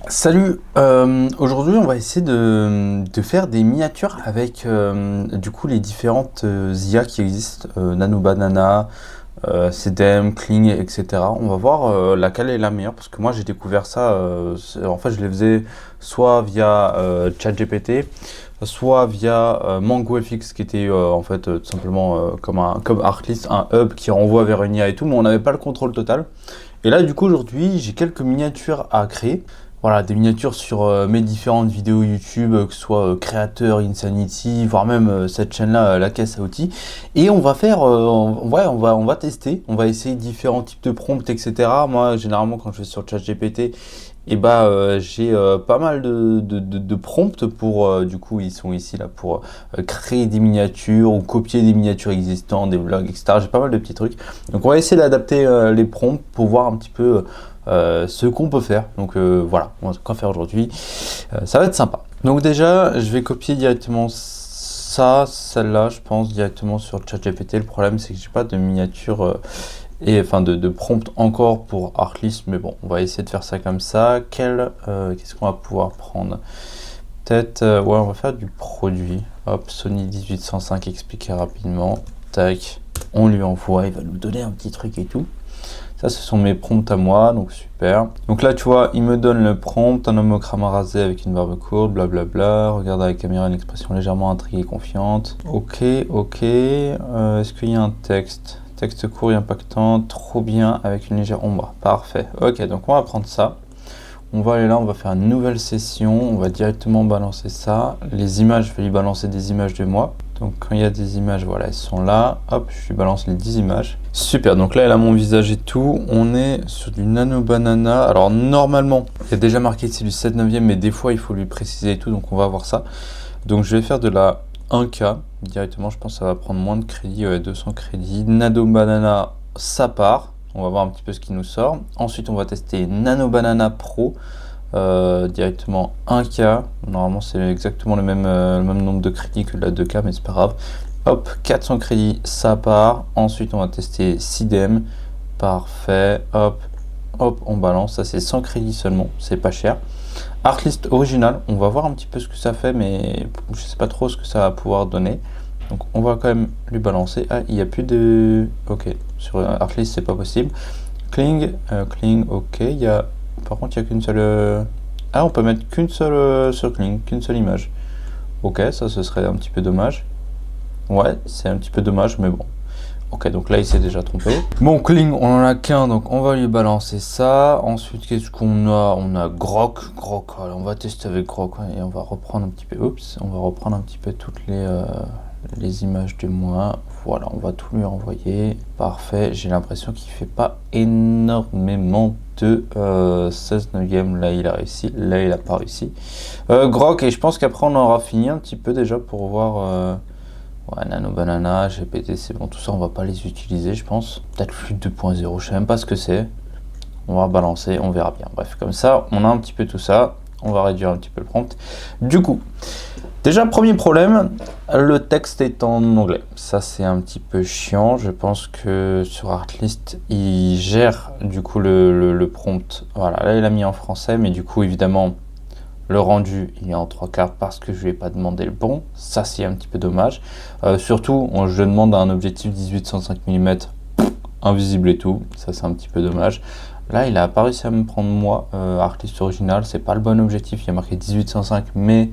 Salut, aujourd'hui on va essayer de faire des miniatures avec du coup les différentes IA qui existent, Nano Banana, CDM, Kling, etc. On va voir laquelle est la meilleure parce que moi j'ai découvert ça, en fait je les faisais soit via ChatGPT, soit via MangoFX qui était en fait tout simplement comme Artlist, un hub qui renvoie vers une IA et tout, mais on n'avait pas le contrôle total. Et là, du coup, aujourd'hui, j'ai quelques miniatures à créer. Voilà, des miniatures sur mes différentes vidéos YouTube, que ce soit Créateur, Insanity, voire même cette chaîne-là, La Caisse à Outils. Et on va faire, ouais, on va tester, on va essayer différents types de prompts, etc. Moi, généralement, quand je vais sur ChatGPT, et bah, j'ai pas mal de prompts pour, du coup, ils sont ici là pour créer des miniatures ou copier des miniatures existantes, des vlogs, etc. J'ai pas mal de petits trucs. Donc, on va essayer d'adapter les prompts pour voir un petit peu ce qu'on peut faire. Donc, voilà, on va quoi faire aujourd'hui. Ça va être sympa. Donc, déjà, je vais copier directement ça, celle-là, je pense, directement sur ChatGPT. Le problème, c'est que j'ai pas de miniature. Et enfin de prompt encore pour Artlist, mais bon, on va essayer de faire ça comme ça. Qu'est-ce qu'on va pouvoir prendre? Peut-être, ouais, on va faire du produit. Hop, Sony 1805 expliquer rapidement. Tac, on lui envoie, il va nous donner un petit truc et tout. Ça, ce sont mes prompts à moi, donc super. Donc là, tu vois, il me donne le prompt, un homme au crâne rasé avec une barbe courte, blablabla. Regarde à la caméra une expression légèrement intriguée et confiante. Ok, ok. Est-ce qu'il y a un texte? Texte court et impactant, trop bien, avec une légère ombre. Parfait. Ok, donc on va prendre ça. On va aller là, on va faire une nouvelle session. On va directement balancer ça. Les images, je vais lui balancer des images de moi. Donc quand il y a des images, voilà, elles sont là. Hop, je lui balance les 10 images. Super, donc là, elle a mon visage et tout. On est sur du Nano Banana. Alors normalement, il y a déjà marqué que c'est du 7/9, mais des fois, il faut lui préciser et tout. Donc on va voir ça. Donc je vais faire de la 1K directement. Je pense que ça va prendre moins de crédits, ouais, 200 crédits. Nano Banana, ça part. On va voir un petit peu ce qui nous sort. Ensuite, on va tester Nano Banana Pro. Directement 1K. Normalement, c'est exactement le même nombre de crédits que la 2K, mais c'est pas grave. Hop, 400 crédits, ça part. Ensuite, on va tester CDM. Parfait. Hop, hop, on balance. Ça, c'est 100 crédits seulement. C'est pas cher. Artlist original. On va voir un petit peu ce que ça fait, mais je sais pas trop ce que ça va pouvoir donner. Donc, on va quand même lui balancer. Ah, il n'y a plus de. Ok, sur Artlist, c'est pas possible. Kling, ok. Par contre, il n'y a qu'une seule. Ah, on peut mettre qu'une seule sur Kling, qu'une seule image. Ok, ça, ce serait un petit peu dommage. Ouais, c'est un petit peu dommage, mais bon. Ok, donc là, il s'est déjà trompé. Bon, Kling, on en a qu'un, donc on va lui balancer ça. Ensuite, qu'est-ce qu'on a? On a Grok. Voilà, on va tester avec Grok et on va reprendre un petit peu. Oups, on va reprendre un petit peu toutes les images de moi. Voilà, on va tout lui envoyer. Parfait, j'ai l'impression qu'il fait pas énormément de 16 neuvième. Là, il a réussi. Là, il a pas réussi. Grok, et je pense qu'après, on aura fini un petit peu déjà pour voir. Ouais, Nano Banana, GPT, c'est bon, tout ça, on va pas les utiliser, je pense. Peut-être Flux 2.0, je sais même pas ce que c'est. On va balancer, on verra bien. Bref, comme ça, on a un petit peu tout ça. On va réduire un petit peu le prompt. Du coup, déjà, premier problème, le texte est en anglais. Ça, c'est un petit peu chiant. Je pense que sur Artlist, il gère du coup le prompt. Voilà, là, il a mis en français, mais du coup, évidemment, le rendu, il est en 3/4 parce que je lui ai pas demandé le bon. Ça, c'est un petit peu dommage. Surtout, je demande un objectif 18-105 mm invisible et tout. Ça, c'est un petit peu dommage. Là, il a pas réussi à me prendre moi, Artlist original. C'est pas le bon objectif. Il y a marqué 18-105, mais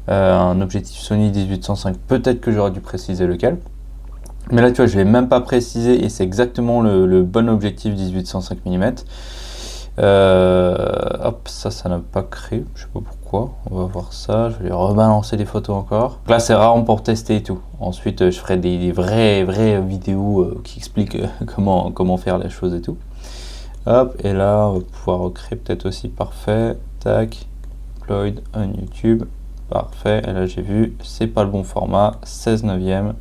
un objectif Sony 18-105. Peut-être que j'aurais dû préciser lequel. Mais là, tu vois, je l'ai même pas précisé et c'est exactement le bon objectif 18-105 mm. Hop, ça n'a pas créé, je sais pas pourquoi. On va voir ça, je vais rebalancer les photos encore. Donc là, c'est vraiment pour tester et tout. Ensuite, je ferai des vraies vidéos qui expliquent comment faire les choses et tout. Hop, et là, on va pouvoir recréer peut-être aussi. Parfait. Tac, upload on YouTube. Parfait, et là j'ai vu, c'est pas le bon format. 16 neuvième.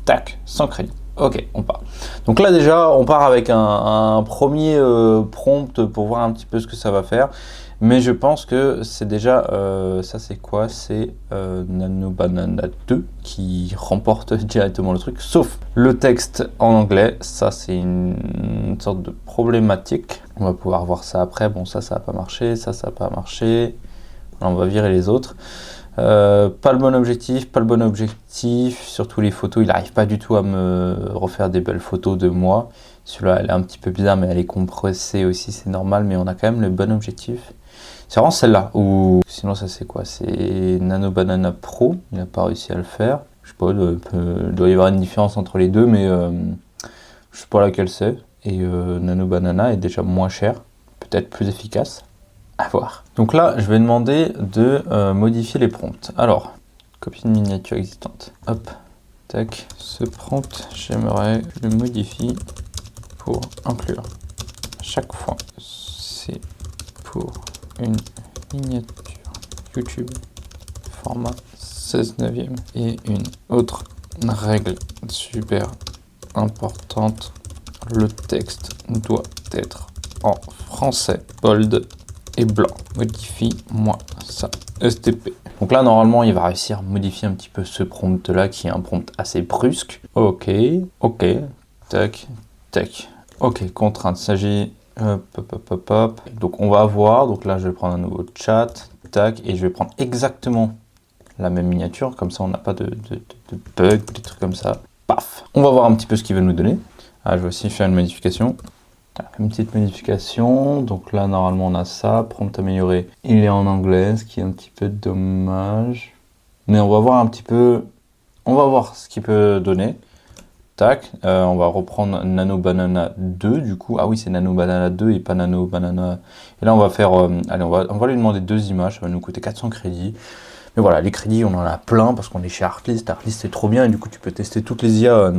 Tac, sans crédit. Ok, on part. Donc là déjà, on part avec un premier prompt pour voir un petit peu ce que ça va faire. Mais je pense que c'est déjà, ça c'est quoi? C'est Nano Banana 2 qui remporte directement le truc. Sauf le texte en anglais, ça c'est une sorte de problématique. On va pouvoir voir ça après. Bon, ça n'a pas marché, ça n'a pas marché. Là, on va virer les autres. Pas le bon objectif, surtout les photos, il n'arrive pas du tout à me refaire des belles photos de moi. Celui-là, elle est un petit peu bizarre, mais elle est compressée aussi, c'est normal, mais on a quand même le bon objectif. C'est vraiment celle-là, ou sinon ça c'est quoi? C'est Nano Banana Pro, il n'a pas réussi à le faire. Je sais pas, il doit y avoir une différence entre les deux, mais je sais pas laquelle c'est. Et Nano Banana est déjà moins cher, peut-être plus efficace. À voir. Donc là, je vais demander de modifier les prompts. Alors, copie de miniature existante. Hop, tac. Ce prompt, j'aimerais que je le modifie pour inclure à chaque fois. C'est pour une miniature YouTube format 16/9. Et une autre règle super importante, le texte doit être en français bold et blanc. Modifie-moi ça. STP. Donc là, normalement, il va réussir à modifier un petit peu ce prompt-là, qui est un prompt assez brusque. Ok, ok, tac, tac. Ok, contrainte, il s'agit... Hop, hop, hop, hop, hop. Donc on va voir, donc là, je vais prendre un nouveau chat, tac, et je vais prendre exactement la même miniature, comme ça, on n'a pas de bug, des trucs comme ça. Paf. On va voir un petit peu ce qu'il veut nous donner. Ah, je vais aussi faire une modification. Une petite modification, donc là normalement on a ça, prompt amélioré, il est en anglais, ce qui est un petit peu dommage. Mais on va voir un petit peu, on va voir ce qu'il peut donner. Tac, on va reprendre Nano Banana 2 du coup. Ah oui, c'est Nano Banana 2 et pas Nano Banana. Et là on va faire, allez on va lui demander 2 images, ça va nous coûter 400 crédits. Mais voilà, les crédits on en a plein parce qu'on est chez Artlist. Artlist c'est trop bien et du coup tu peux tester toutes les IA.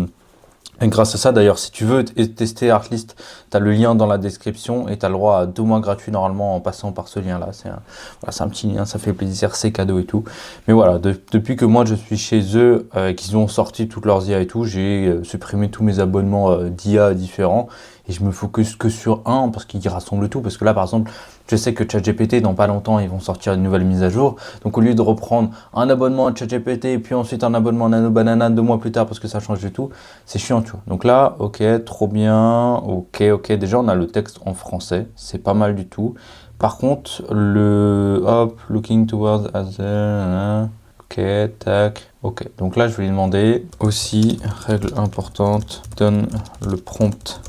Et grâce à ça, d'ailleurs, si tu veux tester Artlist, tu as le lien dans la description et tu as le droit à 2 mois gratuits normalement en passant par ce lien-là. C'est un petit lien, ça fait plaisir, c'est cadeau et tout. Mais voilà, depuis que moi je suis chez eux, qu'ils ont sorti toutes leurs IA et tout, j'ai supprimé tous mes abonnements d'IA différents et je me focus que sur un parce qu'ils rassemblent tout. Parce que là, par exemple, je sais que ChatGPT, dans pas longtemps, ils vont sortir une nouvelle mise à jour. Donc au lieu de reprendre un abonnement à ChatGPT et puis ensuite un abonnement à Nano Banana 2 mois plus tard parce que ça change du tout, c'est chiant, tu vois. Donc là, ok, trop bien, ok, ok. Déjà, on a le texte en français, c'est pas mal du tout. Par contre, le hop, looking towards other, ok, tac, ok. Donc là, je vais lui demander aussi, règle importante, donne le prompt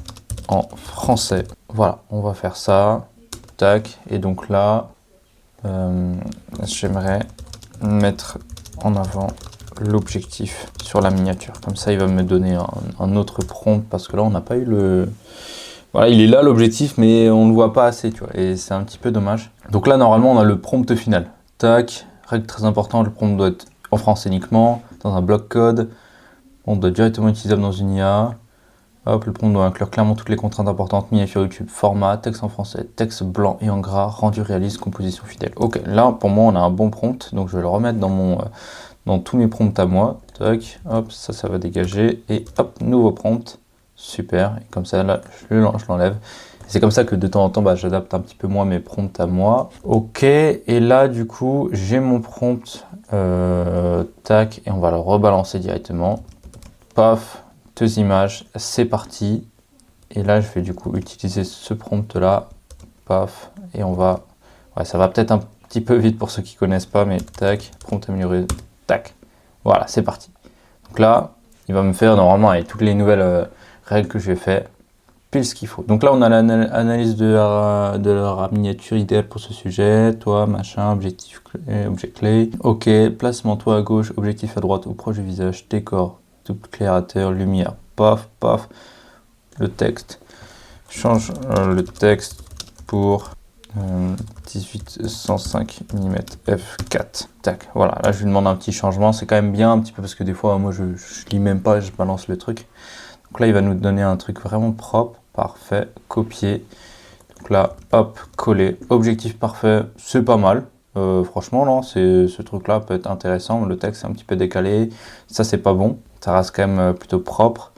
en français. Voilà, on va faire ça. Tac, et donc là, j'aimerais mettre en avant l'objectif sur la miniature. Comme ça, il va me donner un autre prompt parce que là, on n'a pas eu le... Voilà, il est là l'objectif, mais on ne le voit pas assez, tu vois, et c'est un petit peu dommage. Donc là, normalement, on a le prompt final. Tac, règle très importante, le prompt doit être en français uniquement, dans un bloc code. On doit directement utilisable dans une IA. Hop, le prompt doit inclure clairement toutes les contraintes importantes, miniature YouTube, format, texte en français, texte blanc et en gras, rendu réaliste, composition fidèle. Ok, là pour moi on a un bon prompt, donc je vais le remettre dans tous mes prompts à moi. Tac, hop, ça va dégager et hop, nouveau prompt, super. Et comme ça là, je l'enlève. C'est comme ça que de temps en temps, j'adapte un petit peu moins mes prompts à moi. Ok, et là du coup j'ai mon prompt, tac, et on va le rebalancer directement. Paf. 2 images, c'est parti. Et là, je vais du coup utiliser ce prompt-là. Paf. Et on va... Ouais, ça va peut-être un petit peu vite pour ceux qui connaissent pas, mais tac, prompt amélioré, tac. Voilà, c'est parti. Donc là, il va me faire normalement avec toutes les nouvelles règles que j'ai fait, pile ce qu'il faut. Donc là, on a l'analyse de la miniature idéale pour ce sujet. Toi, machin, objectif clé, objet clé. Ok, placement toi à gauche, objectif à droite ou proche du visage, décor, double éclairateur, lumière, paf, paf. Le texte. Change le texte pour 1805 mm f4. Tac, voilà, là je lui demande un petit changement. C'est quand même bien un petit peu parce que des fois, moi je lis même pas, je balance le truc. Donc là, il va nous donner un truc vraiment propre. Parfait, copier. Donc là, hop, coller. Objectif parfait, c'est pas mal. Franchement, non, ce truc-là peut être intéressant. Le texte est un petit peu décalé. Ça, c'est pas bon. Ça reste quand même plutôt propre.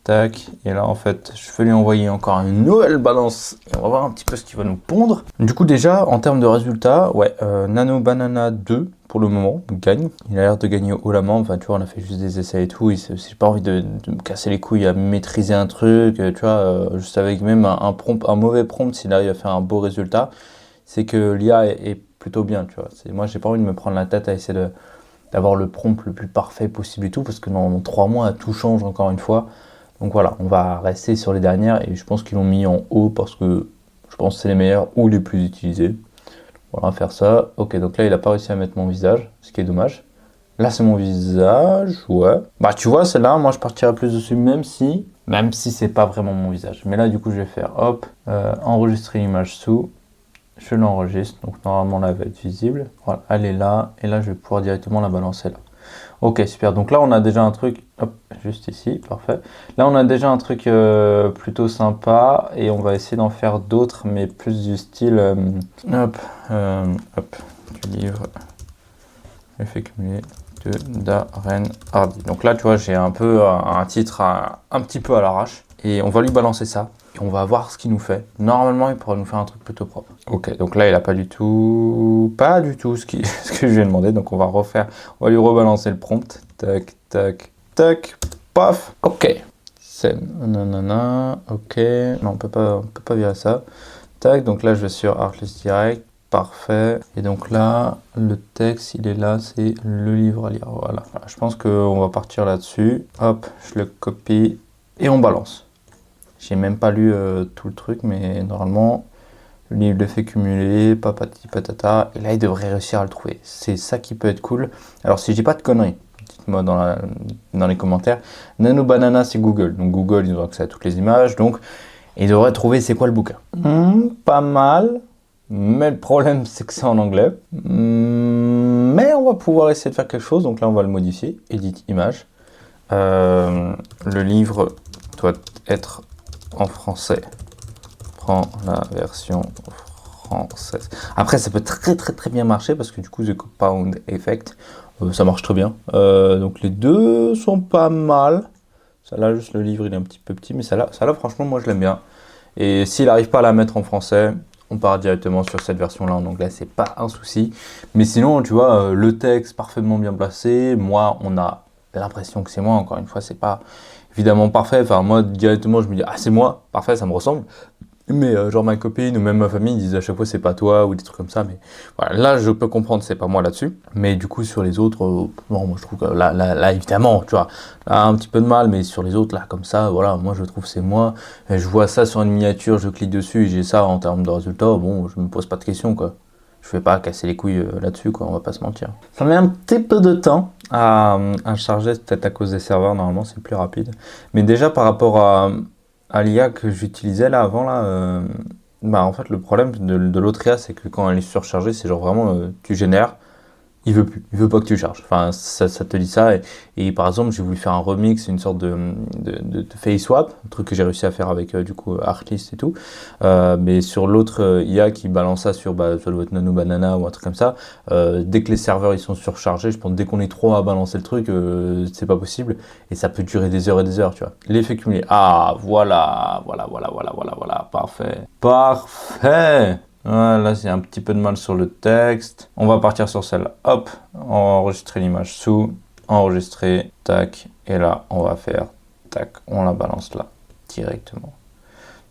tac, et là en fait je vais lui envoyer encore une nouvelle balance et on va voir un petit peu ce qu'il va nous pondre. Du coup déjà en termes de résultats, ouais, Nano Banana 2 pour le moment gagne, il a l'air de gagner haut la main, enfin tu vois on a fait juste des essais et tout, j'ai pas envie de me casser les couilles à maîtriser un truc, tu vois, juste avec même un mauvais prompt s'il arrive à faire un beau résultat, c'est que l'IA est plutôt bien, tu vois, moi j'ai pas envie de me prendre la tête à essayer d'avoir le prompt le plus parfait possible et tout, parce que dans 3 mois tout change encore une fois. Donc voilà, on va rester sur les dernières et je pense qu'ils l'ont mis en haut parce que je pense que c'est les meilleurs ou les plus utilisés. Voilà, on va faire ça. Ok, donc là il a pas réussi à mettre mon visage, ce qui est dommage. Là c'est mon visage, ouais. Bah tu vois, celle-là, moi je partirais plus dessus même si c'est pas vraiment mon visage. Mais là du coup je vais faire hop, enregistrer l'image sous. Je l'enregistre, donc normalement là elle va être visible. Voilà, elle est là et là je vais pouvoir directement la balancer là. Ok, super. Donc là, on a déjà un truc, hop, juste ici, parfait. Là, on a déjà un truc plutôt sympa et on va essayer d'en faire d'autres, mais plus du style, hop, du livre, effet cumulé de Darren Hardy. Donc là, tu vois, j'ai un peu un titre un petit peu à l'arrache et on va lui balancer ça. Et on va voir ce qu'il nous fait. Normalement, il pourra nous faire un truc plutôt propre. Ok, donc là, il a pas du tout ce que je lui ai demandé. Donc on va lui rebalancer le prompt. Tac, tac, tac, paf. Ok. C'est nanana. Ok. Non, on peut pas virer ça. Tac. Donc là, je vais sur Artlist Direct. Parfait. Et donc là, le texte, il est là. C'est le livre à lire. Voilà. Je pense qu'on va partir là-dessus. Hop, je le copie et on balance. J'ai même pas lu tout le truc, mais normalement, le livre le fait cumuler, papati patata, et là, il devrait réussir à le trouver. C'est ça qui peut être cool. Alors, si je dis pas de conneries, dites-moi dans les commentaires. Nano Banana, c'est Google. Donc, Google, ils ont accès à toutes les images, donc ils devraient trouver c'est quoi le bouquin. Pas mal, mais le problème, c'est que c'est en anglais. Mais on va pouvoir essayer de faire quelque chose, donc là, on va le modifier. Edit image. Le livre doit être en français. Prends la version française. Après, ça peut très bien marcher parce que du coup, The Compound Effect, ça marche très bien. Donc les deux sont pas mal. Ça là, juste le livre, il est un petit peu petit, mais ça là franchement, moi je l'aime bien. Et s'il n'arrive pas à la mettre en français, on part directement sur cette version-là en anglais, c'est pas un souci. Mais sinon, tu vois, le texte parfaitement bien placé. Moi, on a l'impression que c'est moi. Encore une fois, c'est pas évidemment parfait. Enfin, moi, directement, je me dis, ah, c'est moi, parfait, ça me ressemble. Mais genre ma copine ou même ma famille disent à chaque fois c'est pas toi ou des trucs comme ça. Mais voilà, là, je peux comprendre, c'est pas moi là-dessus. Mais du coup, sur les autres, non, moi je trouve que là, évidemment, tu vois, là, un petit peu de mal, mais sur les autres, là, comme ça, voilà, moi je trouve c'est moi. Et je vois ça sur une miniature, je clique dessus et j'ai ça en termes de résultats. Bon, je me pose pas de questions, quoi. Je vais pas casser les couilles là-dessus, quoi, on va pas se mentir. Ça met un petit peu de temps à charger, peut-être à cause des serveurs, normalement c'est plus rapide. Mais déjà par rapport à l'IA que j'utilisais là avant, là, bah en fait le problème de l'autre IA, c'est que quand elle est surchargée, c'est genre vraiment, tu génères, il veut pas que tu charges. Enfin, ça te dit ça. Et par exemple, j'ai voulu faire un remix, une sorte de face swap, un truc que j'ai réussi à faire avec du coup Artlist et tout. Mais sur l'autre IA qui balance ça sur, ça doit être Nano Banana ou un truc comme ça. Dès que les serveurs ils sont surchargés, je pense dès qu'on est trop à balancer le truc, c'est pas possible. Et ça peut durer des heures et des heures, tu vois. L'effet cumulé. Ah, voilà, parfait. Parfait. Là, c'est un petit peu de mal sur le texte. On va partir sur celle-là. Hop, enregistrer l'image sous, enregistrer, tac. Et là, on va faire, tac, on la balance là, directement.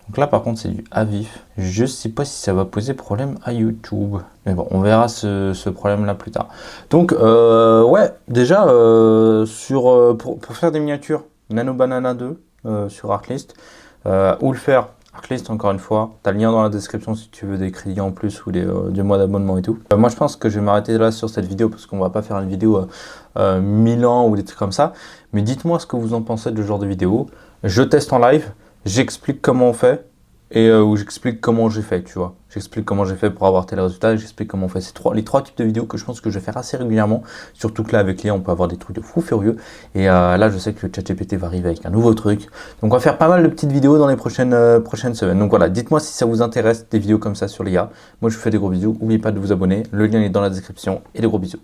Donc là, par contre, c'est du à vif. Je sais pas si ça va poser problème à YouTube. Mais bon, on verra ce problème-là plus tard. Donc, ouais, déjà, pour faire des miniatures, Nano Banana 2 sur Artlist, ou le faire Artlist, encore une fois, tu as le lien dans la description si tu veux des crédits en plus ou du mois d'abonnement et tout. Moi je pense que je vais m'arrêter là sur cette vidéo parce qu'on va pas faire une vidéo 1000 ans ou des trucs comme ça. Mais dites-moi ce que vous en pensez de ce genre de vidéo. Je teste en live, j'explique comment on fait et où j'explique comment j'ai fait, tu vois. J'explique comment j'ai fait pour avoir tel résultat, j'explique comment on fait. C'est les trois types de vidéos que je pense que je vais faire assez régulièrement. Surtout que là, avec l'IA, on peut avoir des trucs de fou furieux. Et là, je sais que ChatGPT va arriver avec un nouveau truc. Donc, on va faire pas mal de petites vidéos dans les prochaines semaines. Donc voilà, dites-moi si ça vous intéresse, des vidéos comme ça sur l'IA. Moi, je vous fais des gros bisous. N'oubliez pas de vous abonner. Le lien est dans la description. Et des gros bisous.